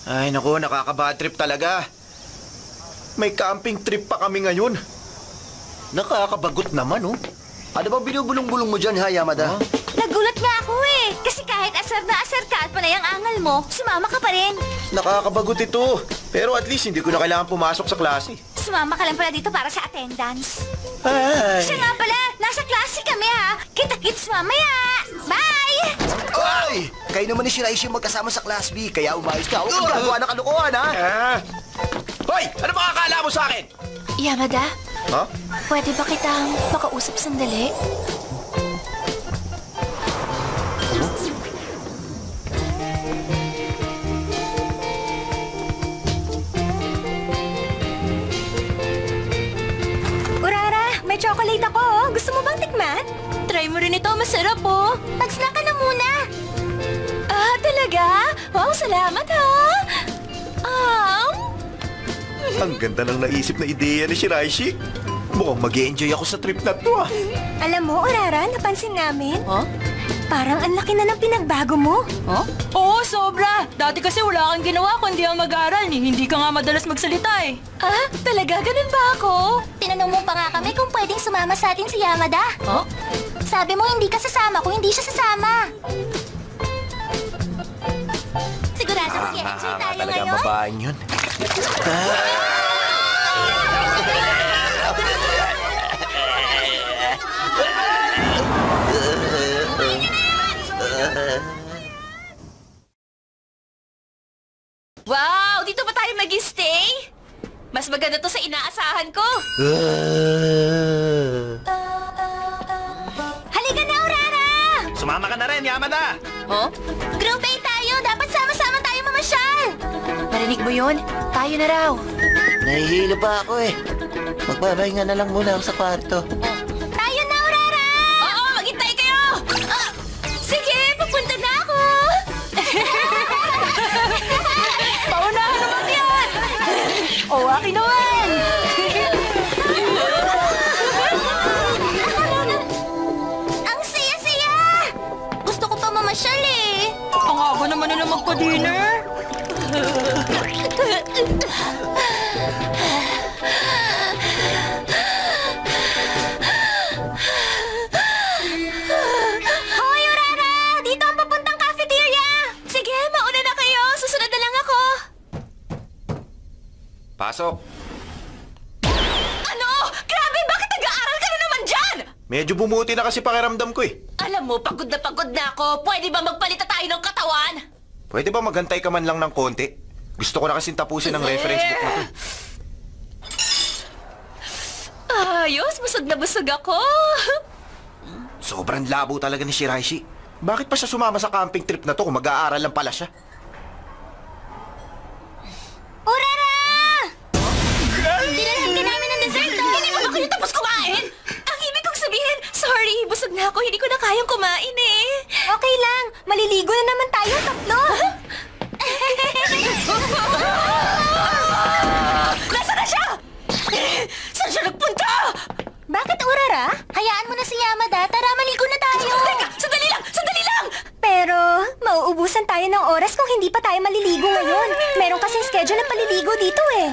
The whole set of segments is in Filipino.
Ay, naku, nakaka-bad trip talaga. May camping trip pa kami ngayon. Nakakabagot naman, oh. Ano bang binubulong-bulong mo dyan, ha, Yamada? Huh? Nagulat nga ako eh. Kasi kahit asar na asar ka at panay ang angal mo, sumama ka pa rin. Nakakabagot ito. Pero at least hindi ko na kailangan pumasok sa klase. Sumama ka lang pala dito para sa attendance. Ay! Siya nga pala, nasa klase kami ha. Kita-kits mamaya. Bye! Ay! Kayo naman ni Shiraishi magkasama sa Class B, kaya umayos ka. Huwag kang gagawa ng kalokohan, ha? Hoy! Ano ba akala mo sa akin? Yamada, Ha? pwede ba kitang makausap sandali? Urara, may chocolate ako oh. Gusto mo bang tikman? Try mo rin ito, masarap oh. Mag-snack ka na muna. Ah, talaga? Wow, salamat ha. Ang ganda ng naisip na ideya ni Shiraishi. Mukhang mag-e-enjoy ako sa trip na to, ah. Alam mo, Urara, napansin namin. Huh? Parang ang laki na ng pinagbago mo. Huh? Oo, sobra. Dati kasi wala kang ginawa kundi ang mag-aral. Hindi ka nga madalas magsalita eh. Ah, talaga? Ganun ba ako? Tinanong mo pa nga kami kung pwedeng sumama sa atin si Yamada. Huh? Sabi mo hindi ka sasama kung hindi siya sasama. Sigurado mag-i-enjoy tayo Talaga ang ngayon? babaeng yun. Wow! Dito ba tayo mag-stay? Mas maganda to sa inaasahan ko. Halika na, Urara! Sumama ka na rin, Yamada! Huh? Group A tayo! Dapat sama-sama tayo mamasyal! Narinig mo yun? Tayo na raw. Nahihilo pa ako, eh. Magpapahinga na lang muna ako sa kwarto. Tayo na, Urara! Oo, maghintay kayo! Sige, papunta na ako! Paunahan naman yan! O, akin naman! Ang saya-saya! Gusto ko pa mamasyal eh! Ang aga naman nila magpa-dinner. Hoy, Urara! Dito ang papuntang cafeteria! Sige, mauna na kayo. Susunod na lang ako. Pasok. Ano? Grabe, bakit nag-aaral ka na naman dyan? Medyo bumuti na kasi pakiramdam ko, eh. Alam mo, pagod na ako. Pwede ba magpalita tayo ng katawan? Pwede ba magantay ka man lang ng konti? Gusto ko na kasing tapusin ang reference book na to. Ayos, busog na busog ako. Sobrang labo talaga ni Shiraishi. Bakit pa siya sumama sa camping trip na to kung mag-aaral lang pala siya? Urara! Dinalhan ka namin ng dessert, oh! Hindi pa ba kayo tapos kumain? Ang ibig kong sabihin, sorry, busog na ako. Hindi ko na kayang kumain eh. Okay lang. Maliligo na naman tayo tatlo. Nasaan na siya? Saan siya nagpunta? Bakit, Urara? Hayaan mo na si Yamada. Tara, maligo na tayo. Teka, sandali lang! Sandali lang! Pero, mauubusan tayo ng oras kung hindi pa tayo maliligo ngayon. Meron kasing schedule ng paliligo dito eh.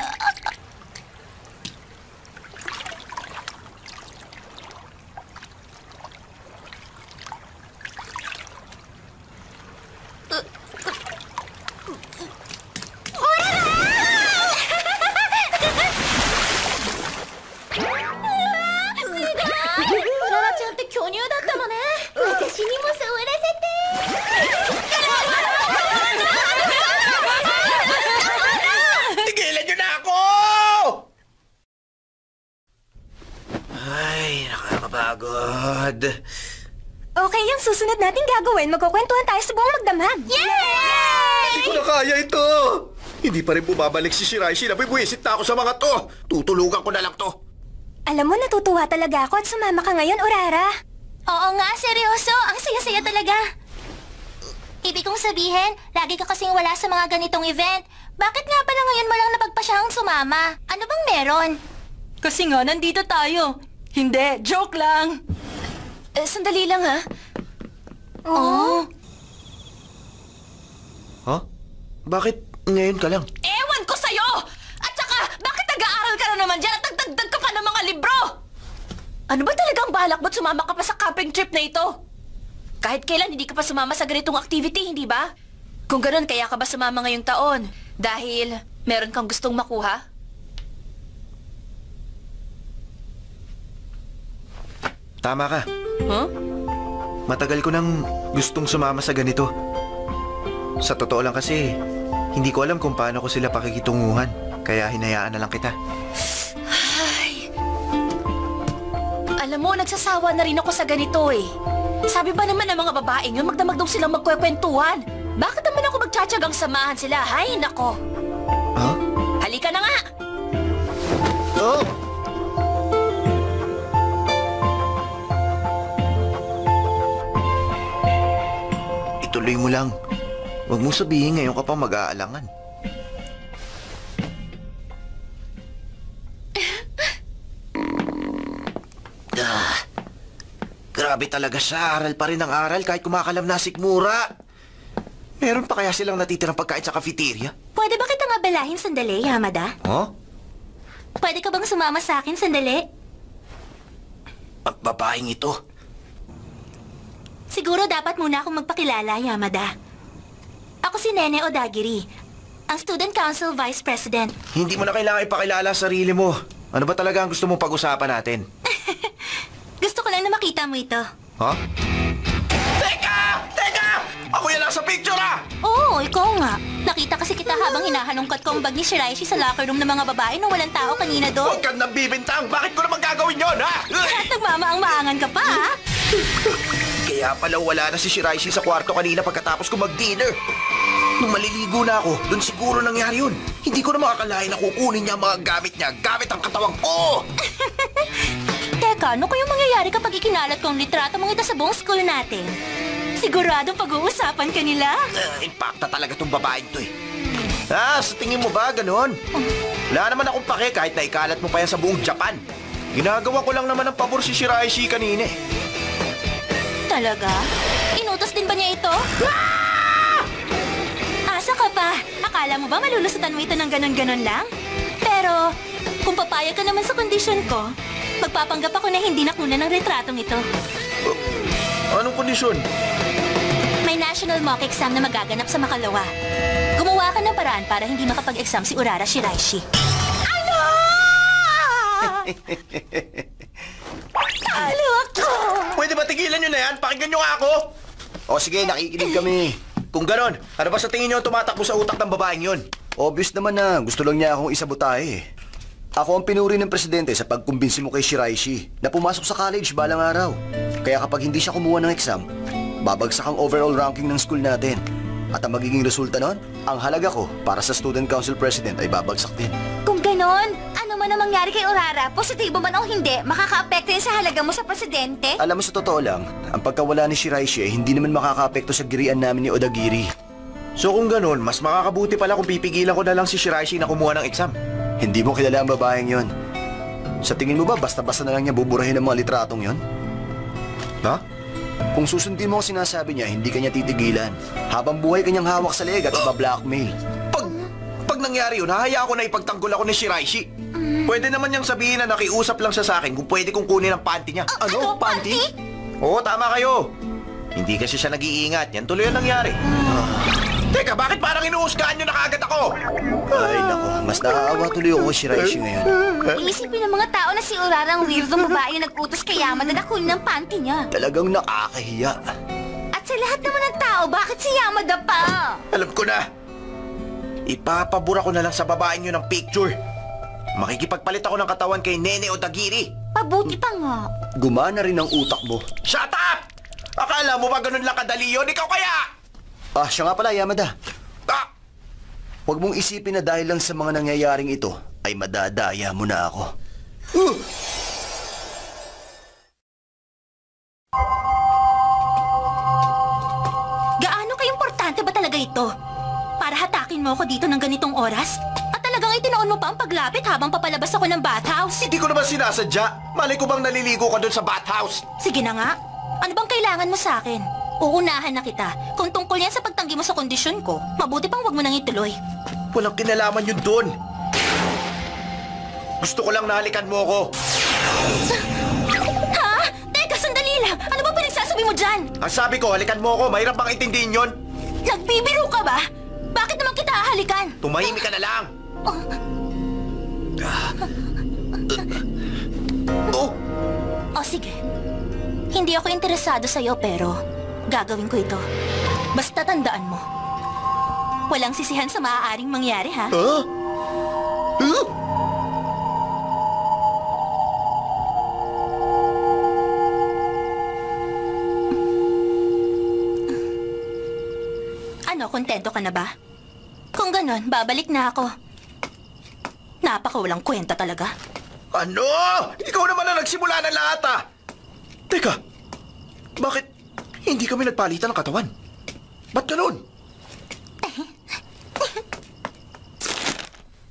Tigilan niyo na ako! Ay, nakakapagod. Okay, yung susunod natin gagawin, magkukwentuhan tayo sa buong magdamag. Yay! Hindi ko na kaya ito! Hindi pa rin bumabalik si Shiraishi. Nabibwisit na ako sa mga to. Tutulugan ko na lang to. Alam mo, natutuwa talaga ako at sumama ka ngayon, Urara. Oo nga, seryoso. Ang saya-saya talaga. Ibig kong sabihin, lagi ka kasing wala sa mga ganitong event. Bakit nga pala ngayon mo lang napagpasyang sumama? Ano bang meron? Kasi nga, nandito tayo. Hindi, joke lang. Sandali lang ha. Oh? Ha? Bakit Ngayon ka lang. Ewan ko sa'yo! At saka, bakit nag-aaral ka na naman dyan at nagdagdag ka pa ng mga libro? Ano ba talagang balak mo't sumama ka pa sa camping trip na ito? Kahit kailan hindi ka pa sumama sa ganitong activity, hindi ba? Kung gano'n, kaya ka ba sumama ngayong taon? Dahil meron kang gustong makuha? Tama ka. Huh? Matagal ko nang gustong sumama sa ganito. Sa totoo lang kasi, hindi ko alam kung paano ko sila pakikitunguhan. Kaya hinayaan na lang kita. Ay. Alam mo, nagsasawa na rin ako sa ganito eh. Sabi ba naman ng mga babaeng yun, magdamag daw silang magkwekwentuhan. Bakit naman ako magtsatsagang samahan sila? Hay, nako. Huh? Halika na nga! Oh! Ituloy mo lang. Huwag mo sabihin ngayon ka pa mag-aalangan. Grabe talaga siya. Aral pa rin ang aral kahit kumakalam na sikmura. Meron pa kaya silang natitirang pagkain sa cafeteria? Pwede ba kitang abalahin sandali, Yamada? Huh? Pwede ka bang sumama sa akin sandali? Ang babaeng ito. Siguro dapat muna akong magpakilala, Yamada. Ako si Nene Odagiri, ang Student Council Vice President. Hindi mo na kailangan ipakilala ang sarili mo. Ano ba talaga ang gusto mong pag-usapan natin? Gusto ko lang na makita mo ito. Ha? Teka! Teka! Ako yan lang sa picture, ah! Oo, ikaw nga. Nakita kasi kita habang hinahalongkat ko ang bag ni Shiraishi sa locker room ng mga babae nung walang tao kanina doon. Huwag kang nabibintang! Bakit ko naman gagawin yun, ha? At nagmamaang-maangan ka pa, ha? Kaya pala wala na si Shiraishi sa kwarto kanina pagkatapos ko mag-dinner. Nung maliligo na ako, doon siguro nangyari yun. Hindi ko na makakalain na kukunin niya ang mga gamit niya gamit ang katawang ko. Teka, ano kayong mangyayari kapag ikinalat ko ang litrato mong ito sa buong school natin? Siguradong pag-uusapan ka nila. Impacta talaga tong babaeng to eh. Sa tingin mo ba ganon? Wala naman akong pake kahit na ikalat mo pa yan sa buong Japan. Ginagawa ko lang naman ang pabor si Shiraishi kanina eh. Talaga? Inutos din ba niya ito? Asa ka pa? Akala mo ba malulusutan mo ito ng ganon-ganon lang? Pero, kung papayag ka naman sa kondisyon ko, magpapanggap ako na hindi nakunan ng retratong ito. Anong kondisyon? May national mock exam na magaganap sa Makalawa. Gumawa ka ng paraan para hindi makapag-exam si Urara Shiraishi. Ano? Talo ako! Pwede ba tigilan nyo na yan? Pakinggan nyo nga ako! O sige, nakikinig kami. Kung ganon, ano ba sa tingin nyo ang tumatakbo sa utak ng babaeng yun? Obvious naman na gusto lang niya akong isabotahe eh. Ako ang pinuri ng presidente sa pagkumbinsi mo kay Shiraishi na pumasok sa college balang araw. Kaya kapag hindi siya kumuha ng exam, babagsak ang overall ranking ng school natin. At ang magiging resulta nun, ang halaga ko para sa student council president ay babagsak din. Kung ganon, ano man ang mangyari kay Urara, positibo man o hindi, makaka-apekto yun sa halaga mo sa presidente? Alam mo sa totoo lang, ang pagkawala ni Shiraishi ay hindi naman makaka-apekto sa girian namin ni Odagiri. So kung ganon, mas makakabuti pala kung pipigilan ko na lang si Shiraishi na kumuha ng exam. Hindi mo kilala ang babaeng yon. Sa tingin mo ba basta-basta na lang niya buburahin ang mga litratong yon? Ha? Kung susundin mo ang sinasabi niya, hindi kanya titigilan. Habang buhay kanyang hawak sa leg at iba-blackmail. Pag nangyari yun, hahayaan ko na ipagtanggol ako ni Shiraishi. Pwede naman niyang sabihin na nakiusap lang siya sa akin kung pwede kong kunin ang panty niya. Ano? Panty? Oo, tama kayo. Hindi kasi siya nag-iingat. Yan tuloy ang nangyari. Teka, bakit parang inuusgahan niyo na kaagad ako? Ay, nako. Mas naaawa tuloy ako kay Shiraishi ngayon. Iisipin ng mga tao na si Urara ang weirdong babae na nag-utos kay Yamada na kunin ang panty niya. Talagang nakakahiya. At sa lahat naman ng tao, bakit si Yamada pa? Alam ko na. Ipapabura ko na lang sa babaeng yun ng picture. Makikipagpalit ako ng katawan kay Nene Odagiri. Pabuti pa nga. Gumana rin ang utak mo. Shut up! Akala mo ba ganun lang kadali yun? Ikaw kaya? Siya nga pala, Yamada. Ah! Huwag mong isipin na dahil lang sa mga nangyayaring ito, ay madadaya mo na ako. Gaano ka-importante ba talaga ito? Para hatakin mo ako dito ng ganitong oras? At talagang itinoon mo pa ang paglapit habang papalabas ako ng bathhouse? Hindi ko naman sinasadya. Malay ko bang naliligo ka doon sa bathhouse? Sige na nga. Ano bang kailangan mo sa akin? Uunahan na kita. Kung tungkol yan sa pagtanggi mo sa kondisyon ko, mabuti pang wag mo nang ituloy. Walang kinalaman yun doon. Gusto ko lang nahalikan mo ko. Ha? Teka, sandali lang. Ano ba pinagsasabi mo dyan? Ang sabi ko, halikan mo ko. Mahirap bang intindihin yun? Nagbibiro ka ba? Bakit naman kita hahalikan? Tumahimik ka na lang. Oh, O sige. Hindi ako interesado sa'yo pero gagawin ko ito. Basta tandaan mo. Walang sisihan sa maaaring mangyari, ha? huh? Huh? Ano, kontento ka na ba? Kung ganon, babalik na ako. Napakawalang kwenta talaga. Ano? Ikaw naman ang nagsimula ng lahat, ah! Teka, bakit hindi kami nagpalitan ng katawan? Ba't ganun?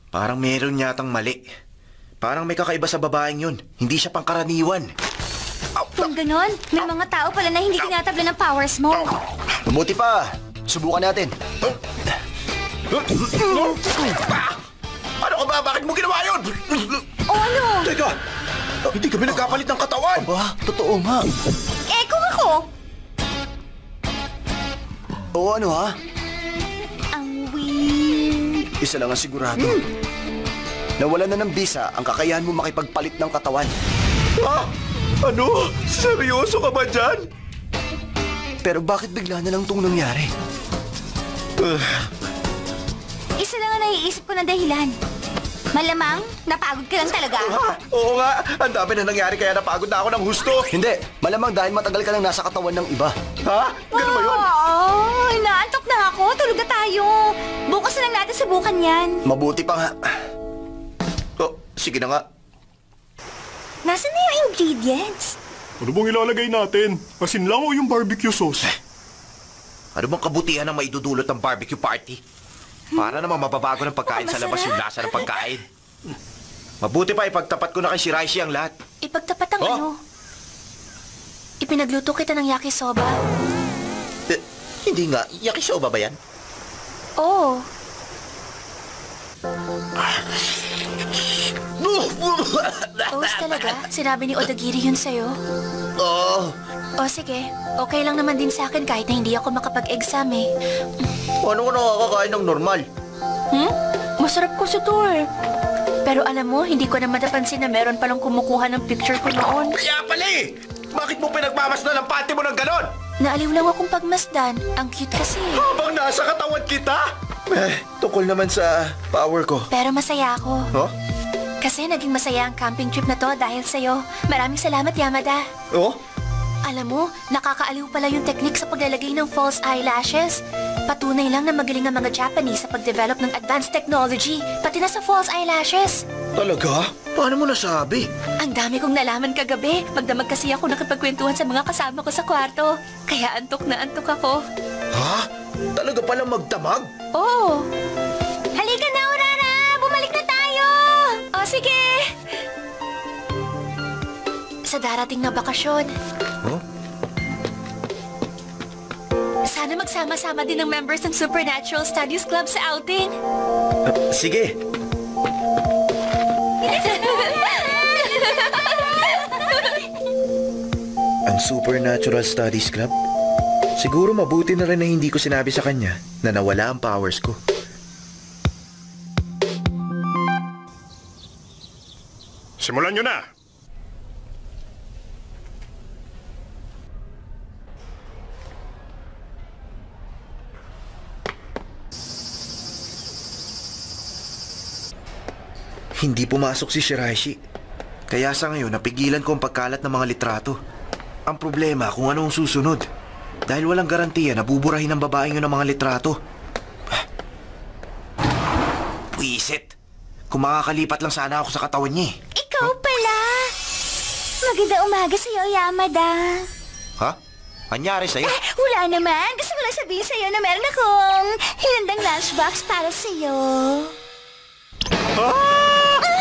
Parang meron yatang mali. Parang may kakaiba sa babaeng yun. Hindi siya pangkaraniwan. Kung ganon, may mga tao pala na hindi tinatabla ng powers mo. Mabuti pa. Subukan natin. Ano ka ba? Bakit mo ginawa yun? O ano? Teka, hindi kami nagkapalit ng katawan. Ba, totoo nga. Eh, kung ako? Oo, ano ha? Ang weird. Isa lang ang sigurado. Nawala na ng bisa ang kakayahan mo makipagpalit ng katawan. Ha? Ano? Seryoso ka ba dyan? Pero bakit bigla na lang itong nangyari? Isa lang ang naiisip ko na dahilan. Malamang, napagod ka lang talaga. Oo nga, ang dami na nangyari kaya napagod na ako ng husto. Hindi, malamang dahil matagal ka lang nasa katawan ng iba. Ha? Ganun ba yun? Oo, inaantok na ako. Tulog na tayo. Bukas na lang natin subukan yan. Mabuti pa nga. Oh, sige na nga. Nasaan na yung ingredients? Ano bang ilalagay natin? Asin lang o yung barbecue sauce? Ano bang kabutihan ng maidudulot ng barbecue party? Para namang mababago ng pagkain sa labas yung lasa ng pagkain. Mabuti pa ipagtapat ko na kay Shiraishi ang lahat. Ipagtapat ang Oh? ano? Ipinagluto kita ng yakisoba. Hindi nga, yakisoba ba yan? Oo. Toast talaga? Sinabi ni Odagiri yun sa'yo? Oh, O sige, okay lang naman din sa akin kahit na hindi ako makapag-exam eh. paano ko nakakakain ng normal? Masarap ko sa to eh. Pero alam mo, hindi ko naman napansin na meron palang kumukuha ng picture ko noon. Kaya pala eh! Bakit mo pinagmamasdan ang panty mo ng ganon? Naaliw lang akong pagmasdan. Ang cute kasi. Habang nasa katawan kita? Tungkol naman sa power ko. Pero masaya ako. Oh? Kasi naging masaya ang camping trip na to dahil sa'yo. Maraming salamat, Yamada. Oh? Alam mo, nakakaaliw pala yung technique sa paglalagay ng false eyelashes. Patunay lang na magaling ang mga Japanese sa pag-develop ng advanced technology, pati na sa false eyelashes. Talaga? Paano mo nasabi? Ang dami kong nalaman kagabi. Magdamag kasi ako nakipagkwentuhan sa mga kasama ko sa kwarto. Kaya antok na antok ako. Ha? Talaga palang magdamag? Oh! Halika na, Urara! Bumalik na tayo! O, sige! Sa darating na bakasyon, Huh? sana magsama-sama din ng members ng Supernatural Studies Club sa outing. Sige. Ang Supernatural Studies Club? Siguro mabuti na rin na hindi ko sinabi sa kanya na nawala ang powers ko. Simulan nyo na! Hindi pumasok si Shiraishi. Kaya sa ngayon, napigilan ko ang pagkalat ng mga litrato. Ang problema kung ano ang susunod. Dahil walang garantiya na buburahin ng babaeng yun ang mga litrato. Puisit. Kung makakalipat lang sana ako sa katawan niya eh. Ikaw pala! Maganda umaga sa'yo, Yamada. Ha? Anyari sa'yo? Wala naman. Gusto ko lang sabihin sa'yo na meron akong hinandang lunchbox para sa'yo.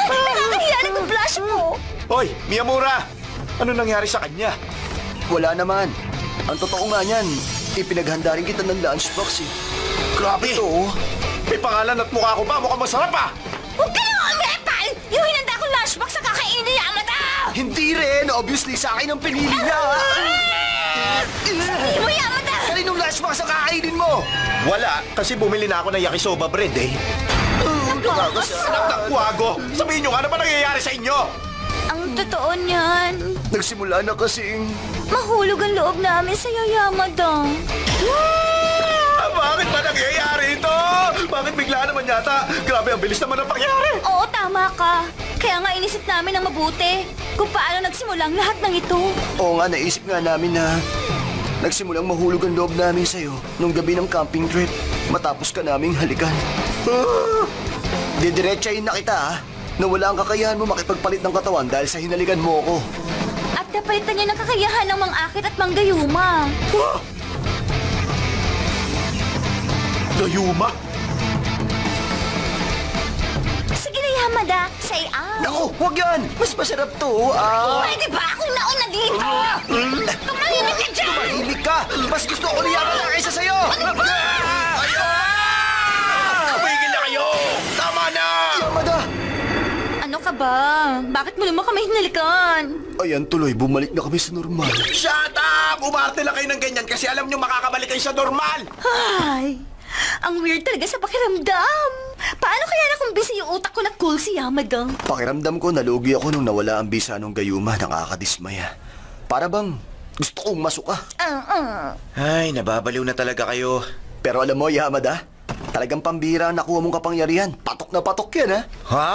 Nakakahiya na itong blush mo. Hoy, Miyamura! Ano nangyari sa kanya? Wala naman. Ang totoo nga niyan, Ipinaghanda rin kita ng lunchbox eh. Grabe to. May pangalan at mukha ko pa. Mukhang masarap ah. Huwag ka lang umepal! Yung hinanda kong lunchbox sa kakainin ni Yamada! Hindi rin. Obviously, sa akin ang pinili niya. Sabihin mo, Yamada! Kaninong lunchbox ang kakainin mo? Wala, kasi bumili na ako ng yakisoba bread eh. Anak ng kuwago, sabihin nyo nga, ano ba nangyayari sa inyo? Ang totoo niyan, Nagsimula na kasing... mahulog ang loob namin sa Yamada. Bakit ba nangyayari ito? Bakit bigla naman yata? Grabe, ang bilis naman ang pangyari. Oo, tama ka. Kaya nga inisip namin ng mabuti kung paano nagsimula ang lahat ng ito. Oo nga, naisip nga namin na... Nagsimulang mahulog ang loob namin sa'yo nung gabi ng camping trip matapos ka naming halikan. Didiretsahin na kita ha, na wala ang kakayahan mo makipagpalit ng katawan dahil sa hinalikan mo ako. At napalitan niya ng kakayahan ng mang-akit at manggayuma. Gayuma? Sige na, Yamada. Say Naku, huwag yan! Mas masarap to, Pwede ba akong nauna dito? Tumahimik ka dyan! Tumahimik ka! Mas gusto ko niya ka kaysa sa'yo! Tumigil na kayo! Tama na! Yamada! Ano ka ba? Bakit mo naman kami hinalikan? Ayan tuloy, bumalik na kami sa normal. Shut up! Umarte lang kayo ng ganyan kasi alam nyo makakabalik kayo sa normal! Ay, ang weird talaga sa pakiramdam. Paano kaya na kung busy yung utak ko na cool si Yamada? Pakiramdam ko, nalugi ako nung nawala ang bisa nung gayuma, nakakadismaya. Para bang gusto kong masuka. Ay, nababaliw na talaga kayo. Pero alam mo, Yamada, talagang pambira ang nakuha mong kapangyarihan. Patok na patok yan, ha? Ha?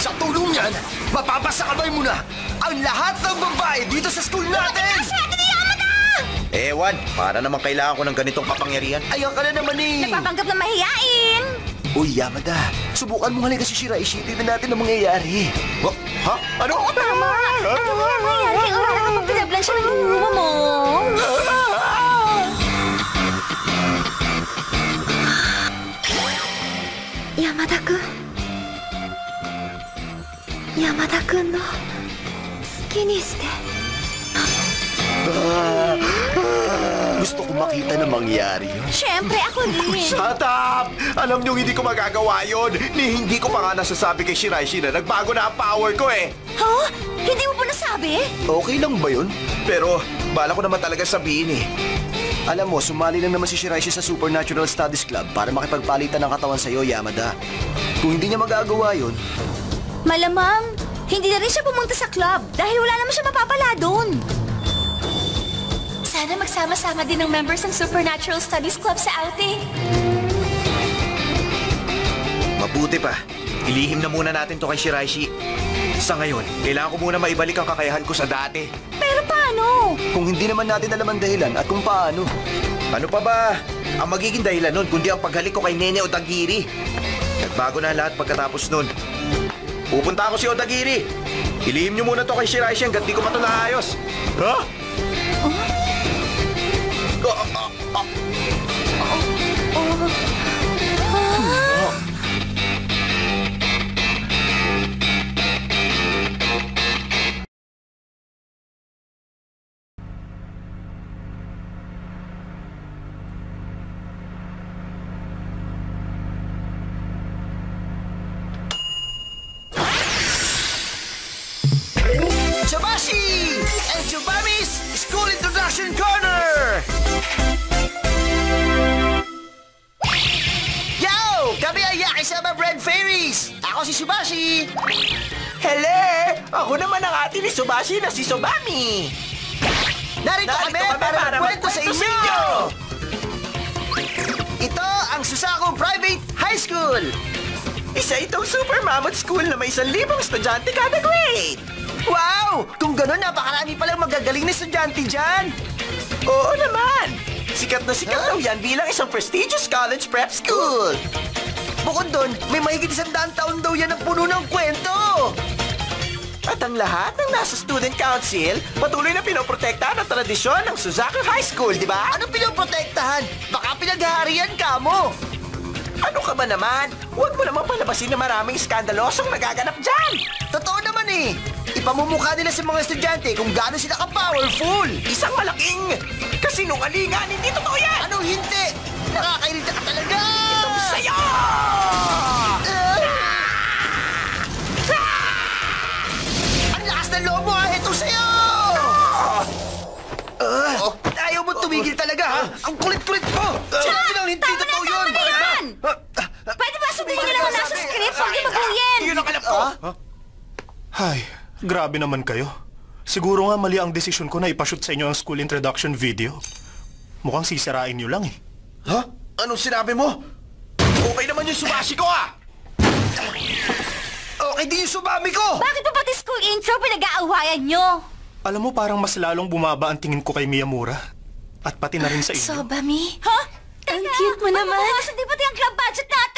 Sa tulong yan, mapapasakabay mo na ang lahat ng babae dito sa school natin! Ewan, para naman kailangan ko ng ganitong kapangyarihan. Ayaw ka na naman eh! Napapanggap na mahiyain. Uy, Yamada, subukan mo halika si Shiraishi. Tignan natin ang mangyayari. Ha? Ano? Oo, tama. Ano nga ang mangyari kay Urara kapag pinablan siya ng luma mo? Yamada-kun. Yamada-kun no suki ni shite. Gusto ko makita na mangyari yun. Siyempre, ako rin. Shut up! Alam niyo hindi ko magagawa yun. Ni hindi ko pa nga nasasabi kay Shiraishi na nagbago na ang power ko eh. Ha? Hindi mo pa nasabi? Okay lang ba yun? Pero bala ko naman talaga sabihin eh. Alam mo, sumali lang naman si Shiraishi sa Supernatural Studies Club para makipagpalitan ng katawan sa'yo, Yamada. Kung hindi niya magagawa yun, Malamang, hindi na rin siya pumunta sa club dahil wala naman siya mapapala doon. Sana magsama-sama din ng members ng Supernatural Studies Club sa outing. Mabuti pa. Ilihim na muna natin to kay Shiraishi. Sa ngayon, kailangan ko muna maibalik ang kakayahan ko sa dati. Pero paano? kung hindi naman natin alam ang dahilan at kung paano. Ano pa ba? Ang magiging dahilan nun kundi ang paghalik ko kay Nene Odagiri. Nagbago na lahat pagkatapos nun. Pupunta ako si Odagiri. Ilihim niyo muna to kay Shiraishi hanggat di ko pa to naayos. Ha? Shabashi! And Chubami's School Introduction Corner! Yo! Kami ang Yakisama Bread Fairies! Ako si Subashi! Hele! Ako naman ang ate ni Subashi na si Subami! Narito kami para magkwento sa inyo! Ito ang Susaku Private High School! Isa itong super mammoth school na may 1,000 estudyante kada grade! Wow! Kung gano'n, napakarami palang magagaling na estudyante dyan! Oo naman! Sikat na sikat daw yan bilang isang prestigious college prep school! Bukod doon, may mahigit 100 taon daw yan ang puno ng kwento! At ang lahat ng nasa student council, patuloy na pinoprotektahan ang tradisyon ng Suzaku High School, di ba? Ano pinoprotektahan? Baka pinaghaharian ka mo! Ano ka ba naman? Huwag mo naman palabasin na maraming skandalosong nagaganap dyan! Totoo naman eh! Ipamumukha nila sa mga estudyante kung gaano sila ka-powerful. Isang malaking kasinungalingan. Hindi totoo yan! Anong hindi? Nakakairita ka talaga! Itong sayo! Ang lakas ng loob mo, ha? Ito sa'yo! Ayaw mo tumigil talaga, ha? Ang kulit-kulit mo! Sabi lang, hindi totoo yun! Pwede ba sundin niyo lang ang nasa script? Huwag niyo baguhin! Yun ang alam ko! Ay, grabe naman kayo. Siguro nga mali ang desisyon ko na ipashoot sa inyo ang school introduction video. Mukhang sisirain nyo lang eh. Ha? Anong sinabi mo? Okay naman yung sumashi ko, ah! Okay din yung sumami ko! Bakit pa pati school intro pinag-aawayan niyo? Alam mo, parang mas lalong bumaba ang tingin ko kay Miyamura. At pati na rin sa inyo. Sobami? Ha? Ang cute mo naman. Hindi pati ang club budget natin!